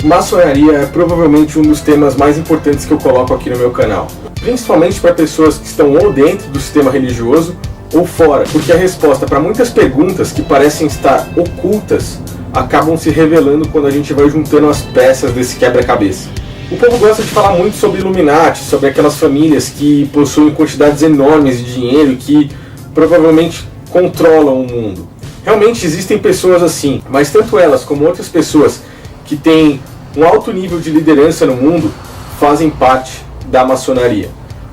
Maçonaria é provavelmente um dos temas mais importantes que eu coloco aqui no meu canal, principalmente para pessoas que estão ou dentro do sistema religioso ou fora, porque a resposta para muitas perguntas que parecem estar ocultas acabam se revelando quando a gente vai juntando as peças desse quebra-cabeça. O povo gosta de falar muito sobre Illuminati, sobre aquelas famílias que possuem quantidades enormes de dinheiro e que provavelmente controlam o mundo. Realmente existem pessoas assim, mas tanto elas como outras pessoas que têm um alto nível de liderança no mundo fazem parte da maçonaria.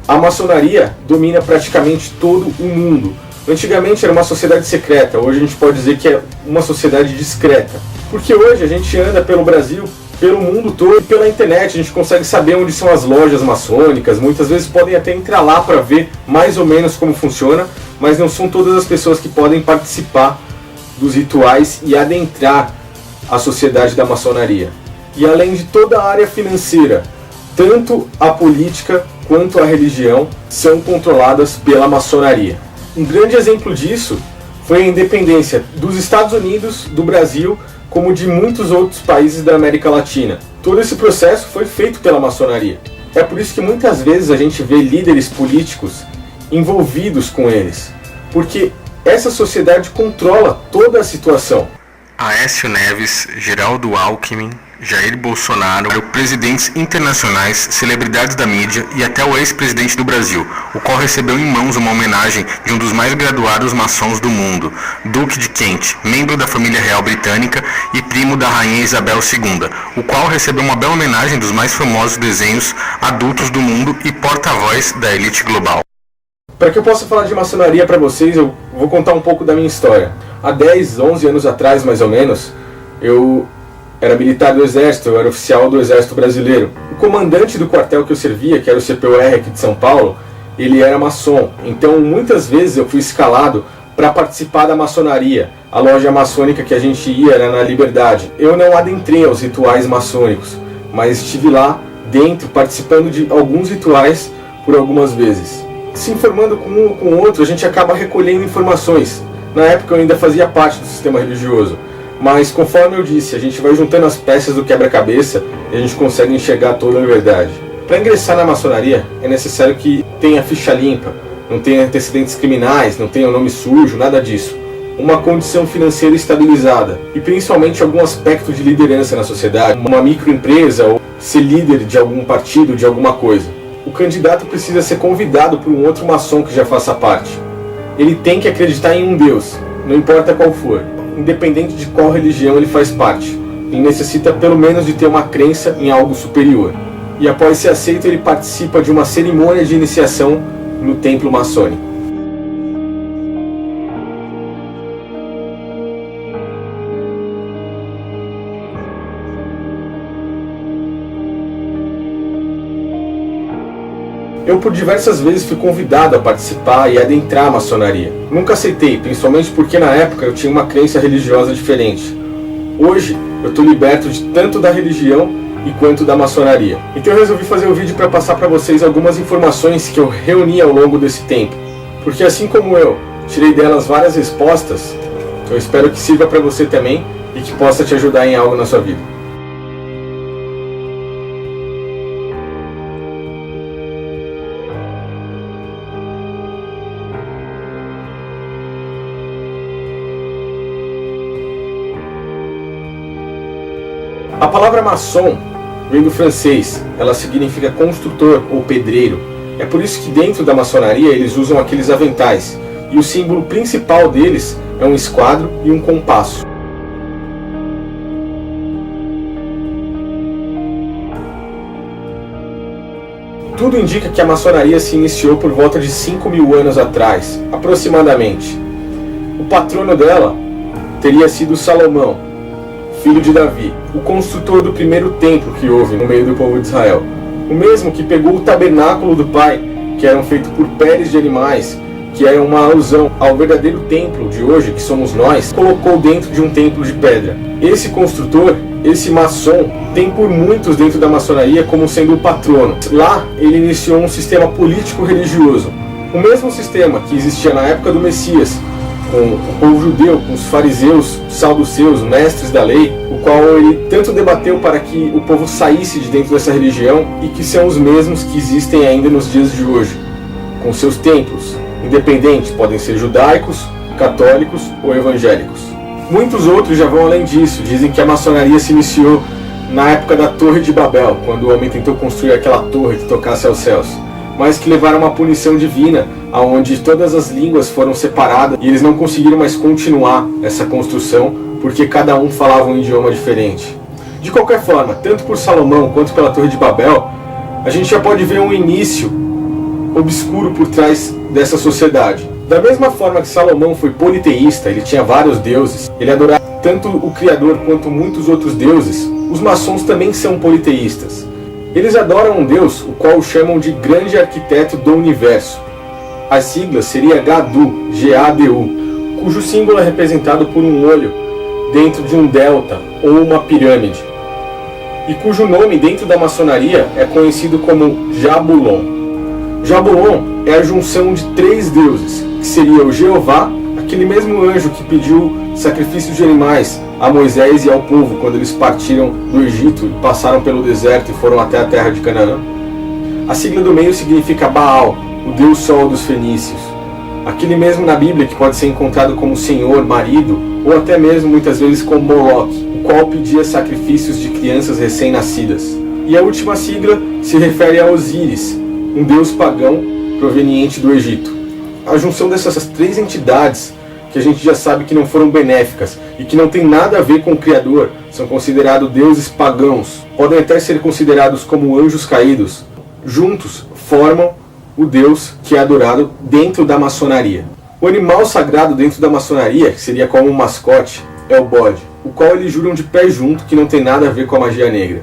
A maçonaria domina praticamente todo o mundo. Antigamente era uma sociedade secreta, hoje a gente pode dizer que é uma sociedade discreta. Porque hoje a gente anda pelo Brasil, pelo mundo todo, e pela internet a gente consegue saber onde são as lojas maçônicas, muitas vezes podem até entrar lá para ver mais ou menos como funciona, mas não são todas as pessoas que podem participar dos rituais e adentrar a sociedade da maçonaria. E além de toda a área financeira, tanto a política quanto a religião são controladas pela maçonaria. Um grande exemplo disso foi a independência dos Estados Unidos, do Brasil, como de muitos outros países da América Latina. Todo esse processo foi feito pela maçonaria. É por isso que muitas vezes a gente vê líderes políticos envolvidos com eles, porque essa sociedade controla toda a situação. Aécio Neves, Geraldo Alckmin, Jair Bolsonaro, presidentes internacionais, celebridades da mídia e até o ex-presidente do Brasil, o qual recebeu em mãos uma homenagem de um dos mais graduados maçons do mundo, Duque de Kent, membro da família real britânica e primo da rainha Isabel II, o qual recebeu uma bela homenagem dos mais famosos desenhos adultos do mundo e porta-voz da elite global. Para que eu possa falar de maçonaria para vocês, eu vou contar um pouco da minha história. Há 10, 11 anos atrás, mais ou menos, eu era militar do Exército, eu era oficial do Exército Brasileiro. O comandante do quartel que eu servia, que era o CPUR aqui de São Paulo, ele era maçom. Então, muitas vezes eu fui escalado para participar da maçonaria. A loja maçônica que a gente ia era na Liberdade. Eu não adentrei aos rituais maçônicos, mas estive lá dentro, participando de alguns rituais por algumas vezes. Se informando com um ou com outro, a gente acaba recolhendo informações. Na época eu ainda fazia parte do sistema religioso, mas conforme eu disse, a gente vai juntando as peças do quebra-cabeça e a gente consegue enxergar toda a verdade. Para ingressar na maçonaria é necessário que tenha ficha limpa, não tenha antecedentes criminais, não tenha nome sujo, nada disso. Uma condição financeira estabilizada e principalmente algum aspecto de liderança na sociedade, uma microempresa ou ser líder de algum partido, de alguma coisa. O candidato precisa ser convidado por um outro maçom que já faça parte. Ele tem que acreditar em um Deus, não importa qual for, independente de qual religião ele faz parte. Ele necessita pelo menos de ter uma crença em algo superior. E após ser aceito, ele participa de uma cerimônia de iniciação no templo maçônico. Eu por diversas vezes fui convidado a participar e adentrar a maçonaria. Nunca aceitei, principalmente porque na época eu tinha uma crença religiosa diferente. Hoje eu estou liberto de tanto da religião e quanto da maçonaria. Então eu resolvi fazer um vídeo para passar para vocês algumas informações que eu reuni ao longo desse tempo. Porque assim como eu tirei delas várias respostas, eu espero que sirva para você também e que possa te ajudar em algo na sua vida. A palavra maçom vem do francês, ela significa construtor ou pedreiro. É por isso que dentro da maçonaria eles usam aqueles aventais, e o símbolo principal deles é um esquadro e um compasso. Tudo indica que a maçonaria se iniciou por volta de 5.000 anos atrás, aproximadamente. O patrono dela teria sido Salomão, filho de Davi, o construtor do primeiro templo que houve no meio do povo de Israel. O mesmo que pegou o tabernáculo do pai, que eram feitos por peles de animais, que era uma alusão ao verdadeiro templo de hoje, que somos nós, colocou dentro de um templo de pedra. Esse construtor, esse maçom, tem por muitos dentro da maçonaria como sendo o patrono. Lá ele iniciou um sistema político-religioso, o mesmo sistema que existia na época do Messias, com o povo judeu, com os fariseus, saduceus, mestres da lei, o qual ele tanto debateu para que o povo saísse de dentro dessa religião e que são os mesmos que existem ainda nos dias de hoje, com seus templos independentes, podem ser judaicos, católicos ou evangélicos. Muitos outros já vão além disso, dizem que a maçonaria se iniciou na época da Torre de Babel, quando o homem tentou construir aquela torre que tocasse aos céus, mas que levaram uma punição divina, onde todas as línguas foram separadas e eles não conseguiram mais continuar essa construção, porque cada um falava um idioma diferente. De qualquer forma, tanto por Salomão quanto pela Torre de Babel, a gente já pode ver um início obscuro por trás dessa sociedade. Da mesma forma que Salomão foi politeísta, ele tinha vários deuses, ele adorava tanto o Criador quanto muitos outros deuses, os maçons também são politeístas. Eles adoram um Deus, o qual chamam de grande arquiteto do universo. A sigla seria GADU, G-A-D-U, cujo símbolo é representado por um olho dentro de um delta ou uma pirâmide, e cujo nome dentro da maçonaria é conhecido como Jabulon. Jabulon é a junção de 3 deuses, que seria o Jeová, aquele mesmo anjo que pediu sacrifícios de animais a Moisés e ao povo quando eles partiram do Egito e passaram pelo deserto e foram até a terra de Canaã. A sigla do meio significa Baal, o deus sol dos fenícios, aquele mesmo na Bíblia que pode ser encontrado como senhor, marido, ou até mesmo muitas vezes como Moloque, o qual pedia sacrifícios de crianças recém-nascidas. E a última sigla se refere a Osíris, um deus pagão proveniente do Egito. A junção dessas 3 entidades, que a gente já sabe que não foram benéficas e que não tem nada a ver com o Criador, são considerados deuses pagãos, podem até ser considerados como anjos caídos, juntos formam o Deus que é adorado dentro da maçonaria. O animal sagrado dentro da maçonaria, que seria como um mascote, é o bode, o qual eles juram de pé junto que não tem nada a ver com a magia negra.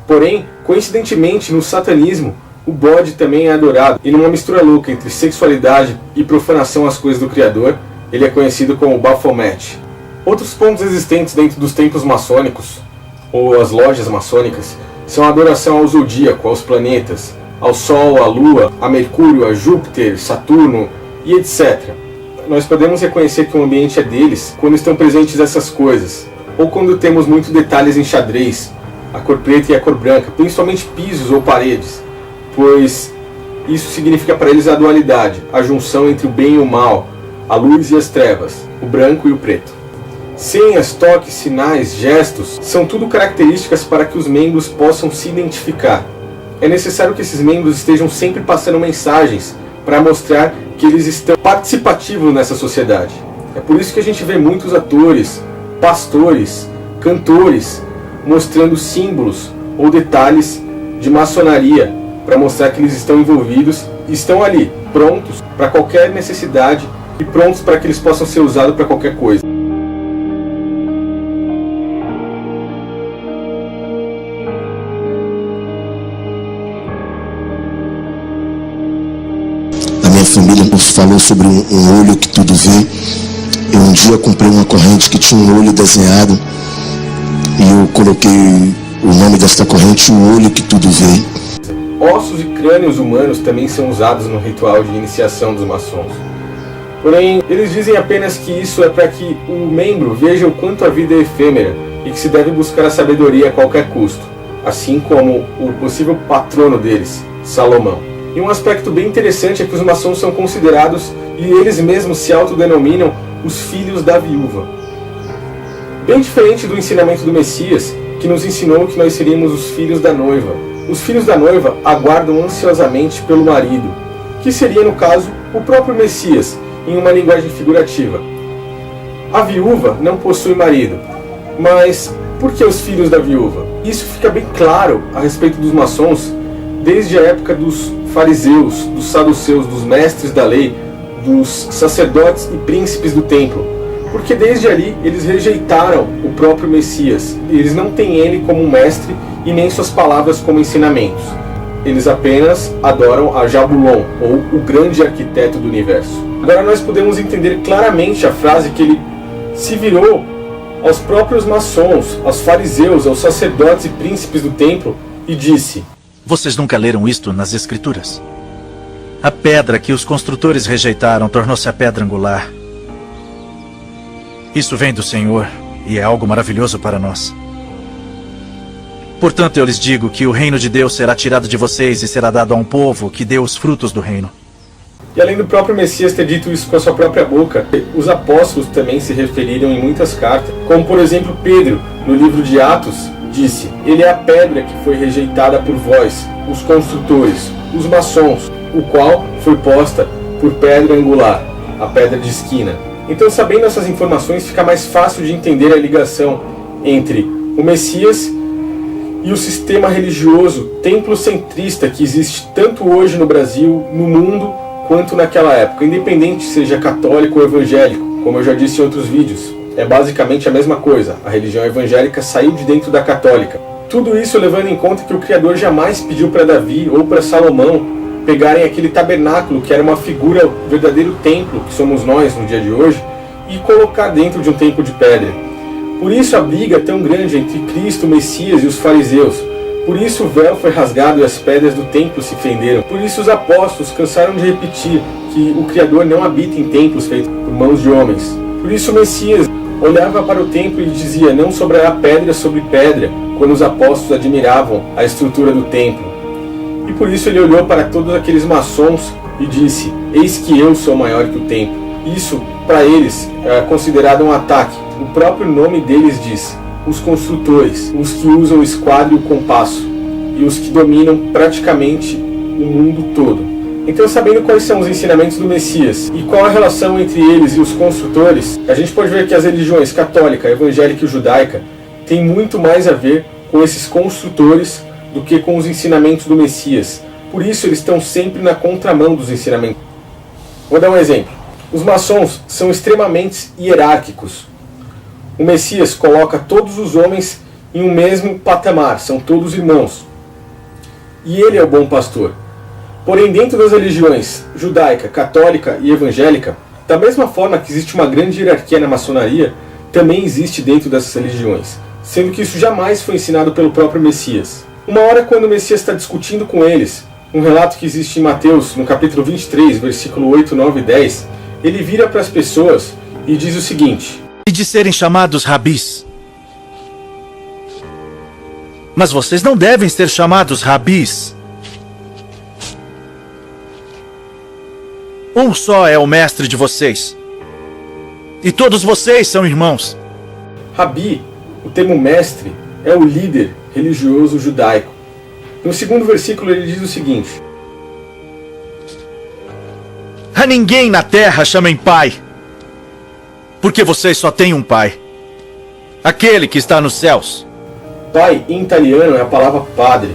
Porém, coincidentemente, no satanismo, o bode também é adorado, e numa mistura louca entre sexualidade e profanação às coisas do Criador, ele é conhecido como Baphomet. Outros pontos existentes dentro dos templos maçônicos, ou as lojas maçônicas, são a adoração ao zodíaco, aos planetas, ao Sol, à Lua, a Mercúrio, a Júpiter, Saturno e etc. Nós podemos reconhecer que o ambiente é deles quando estão presentes essas coisas, ou quando temos muitos detalhes em xadrez, a cor preta e a cor branca, principalmente pisos ou paredes, pois isso significa para eles a dualidade, a junção entre o bem e o mal, a luz e as trevas, o branco e o preto. Senhas, toques, sinais, gestos, são tudo características para que os membros possam se identificar. É necessário que esses membros estejam sempre passando mensagens para mostrar que eles estão participativos nessa sociedade. É por isso que a gente vê muitos atores, pastores, cantores, mostrando símbolos ou detalhes de maçonaria, para mostrar que eles estão envolvidos e estão ali, prontos para qualquer necessidade e prontos para que eles possam ser usados para qualquer coisa. A minha família nos falou sobre um olho que tudo vê. Eu um dia comprei uma corrente que tinha um olho desenhado e eu coloquei o nome desta corrente, o olho que tudo vê. Ossos e crânios humanos também são usados no ritual de iniciação dos maçons. Porém, eles dizem apenas que isso é para que o membro veja o quanto a vida é efêmera e que se deve buscar a sabedoria a qualquer custo, assim como o possível patrono deles, Salomão. E um aspecto bem interessante é que os maçons são considerados, e eles mesmos se autodenominam, os filhos da viúva. Bem diferente do ensinamento do Messias, que nos ensinou que nós seríamos os filhos da noiva. Os filhos da noiva aguardam ansiosamente pelo marido, que seria, no caso, o próprio Messias, em uma linguagem figurativa. A viúva não possui marido, mas por que os filhos da viúva? Isso fica bem claro a respeito dos maçons, desde a época dos fariseus, dos saduceus, dos mestres da lei, dos sacerdotes e príncipes do templo, porque desde ali eles rejeitaram o próprio Messias. Eles não têm ele como mestre e nem suas palavras como ensinamentos. Eles apenas adoram a Jabulon, ou o grande arquiteto do universo. Agora nós podemos entender claramente a frase que ele se virou aos próprios maçons, aos fariseus, aos sacerdotes e príncipes do templo e disse: Vocês nunca leram isto nas Escrituras? A pedra que os construtores rejeitaram tornou-se a pedra angular. Isso vem do Senhor e é algo maravilhoso para nós. Portanto, eu lhes digo que o reino de Deus será tirado de vocês e será dado a um povo que dê os frutos do reino. E além do próprio Messias ter dito isso com a sua própria boca, os apóstolos também se referiram em muitas cartas, como por exemplo Pedro, no livro de Atos, disse: ele é a pedra que foi rejeitada por vós, os construtores, os maçons, o qual foi posta por pedra angular, a pedra de esquina. Então, sabendo essas informações, fica mais fácil de entender a ligação entre o Messias e o sistema religioso templocentrista que existe tanto hoje no Brasil, no mundo, quanto naquela época, independente seja católico ou evangélico, como eu já disse em outros vídeos. É basicamente a mesma coisa, a religião evangélica saiu de dentro da católica. Tudo isso levando em conta que o Criador jamais pediu para Davi ou para Salomão pegarem aquele tabernáculo, que era uma figura, o verdadeiro templo, que somos nós no dia de hoje, e colocar dentro de um templo de pedra. Por isso a briga é tão grande entre Cristo, o Messias e os fariseus. Por isso o véu foi rasgado e as pedras do templo se fenderam. Por isso os apóstolos cansaram de repetir que o Criador não habita em templos feitos por mãos de homens. Por isso o Messias olhava para o templo e dizia: não sobrará pedra sobre pedra, quando os apóstolos admiravam a estrutura do templo. E por isso ele olhou para todos aqueles maçons e disse: eis que eu sou maior que o templo. Isso, para eles, é considerado um ataque. O próprio nome deles diz: os construtores, os que usam o esquadro e o compasso, e os que dominam praticamente o mundo todo. Então, sabendo quais são os ensinamentos do Messias e qual a relação entre eles e os construtores, a gente pode ver que as religiões católica, evangélica e judaica têm muito mais a ver com esses construtores do que com os ensinamentos do Messias. Por isso eles estão sempre na contramão dos ensinamentos. Vou dar um exemplo. Os maçons são extremamente hierárquicos. O Messias coloca todos os homens em um mesmo patamar, são todos irmãos. E ele é o bom pastor. Porém, dentro das religiões judaica, católica e evangélica, da mesma forma que existe uma grande hierarquia na maçonaria, também existe dentro dessas religiões, sendo que isso jamais foi ensinado pelo próprio Messias. Uma hora, quando o Messias está discutindo com eles, um relato que existe em Mateus, no capítulo 23, versículo 8, 9 e 10, ele vira para as pessoas e diz o seguinte: e de serem chamados rabis. Mas vocês não devem ser chamados rabis. Um só é o mestre de vocês. E todos vocês são irmãos. Rabi, o termo mestre, é o líder religioso judaico. No segundo versículo ele diz o seguinte: a ninguém na terra chamem pai, porque vocês só têm um pai, aquele que está nos céus. Pai, em italiano, é a palavra padre.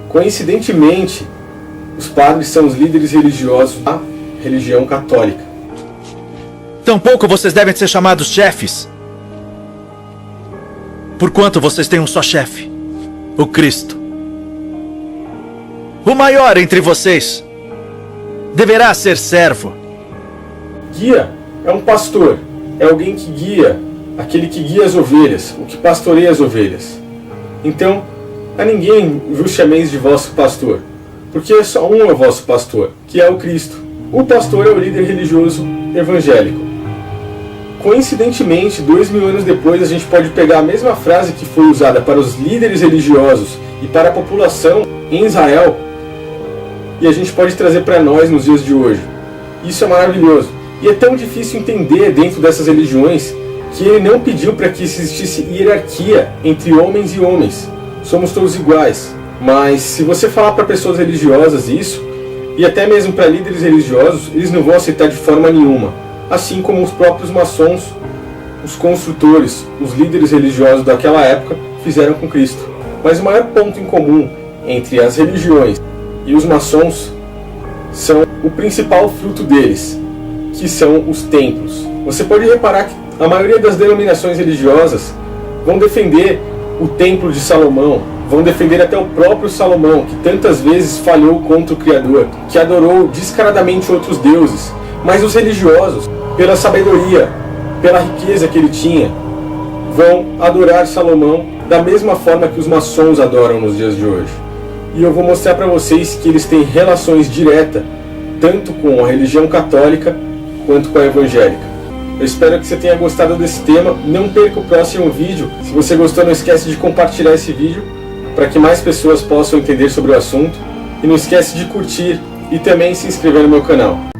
Coincidentemente, os padres são os líderes religiosos da religião católica. Tampouco vocês devem ser chamados chefes, porquanto vocês têm um só chefe, o Cristo. O maior entre vocês deverá ser servo. Guia é um pastor, é alguém que guia, aquele que guia as ovelhas, o que pastoreia as ovelhas. Então, a ninguém vos chameis de vosso pastor, porque só um é o vosso pastor, que é o Cristo. O pastor é o líder religioso evangélico. Coincidentemente, 2000 anos depois, a gente pode pegar a mesma frase que foi usada para os líderes religiosos e para a população em Israel, e a gente pode trazer para nós nos dias de hoje. Isso é maravilhoso. E é tão difícil entender dentro dessas religiões que ele não pediu para que existisse hierarquia entre homens e homens. Somos todos iguais. Mas se você falar para pessoas religiosas isso, e até mesmo para líderes religiosos, eles não vão aceitar de forma nenhuma. Assim como os próprios maçons, os construtores, os líderes religiosos daquela época fizeram com Cristo. Mas o maior ponto em comum entre as religiões e os maçons são o principal fruto deles, que são os templos. Você pode reparar que a maioria das denominações religiosas vão defender o templo de Salomão, vão defender até o próprio Salomão, que tantas vezes falhou contra o Criador, que adorou descaradamente outros deuses. Mas os religiosos, pela sabedoria, pela riqueza que ele tinha, vão adorar Salomão da mesma forma que os maçons adoram nos dias de hoje. E eu vou mostrar para vocês que eles têm relações diretas, tanto com a religião católica quanto com a evangélica. Eu espero que você tenha gostado desse tema. Não perca o próximo vídeo. Se você gostou, não esquece de compartilhar esse vídeo para que mais pessoas possam entender sobre o assunto. E não esquece de curtir e também se inscrever no meu canal.